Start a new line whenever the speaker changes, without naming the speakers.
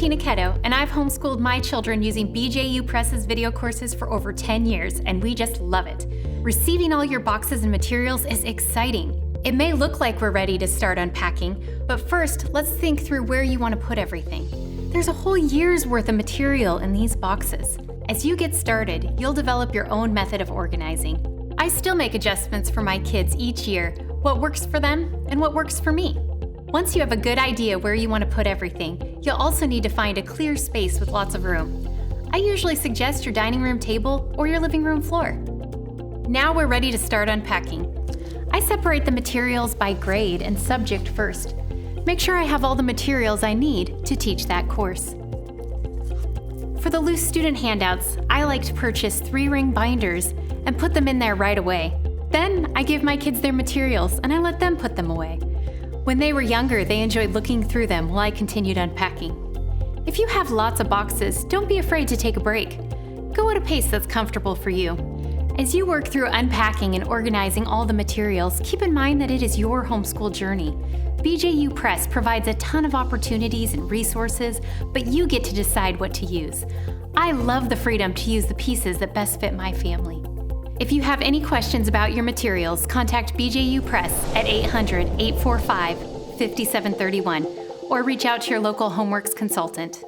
Tina Ketto, and I've homeschooled my children using BJU Press's video courses for over 10 years, and we just love it. Receiving all your boxes and materials is exciting. It may look like we're ready to start unpacking, but first, let's think through where you want to put everything. There's a whole year's worth of material in these boxes. As you get started, you'll develop your own method of organizing. I still make adjustments for my kids each year, what works for them and what works for me. Once you have a good idea where you want to put everything, you'll also need to find a clear space with lots of room. I usually suggest your dining room table or your living room floor. Now we're ready to start unpacking. I separate the materials by grade and subject first. Make sure I have all the materials I need to teach that course. For the loose student handouts, I like to purchase 3-ring binders and put them in there right away. Then I give my kids their materials and I let them put them away. When they were younger, they enjoyed looking through them while I continued unpacking. If you have lots of boxes, don't be afraid to take a break. Go at a pace that's comfortable for you. As you work through unpacking and organizing all the materials, keep in mind that it is your homeschool journey. BJU Press provides a ton of opportunities and resources, but you get to decide what to use. I love the freedom to use the pieces that best fit my family. If you have any questions about your materials, contact BJU Press at 800-845-5731 or reach out to your local Homeworks consultant.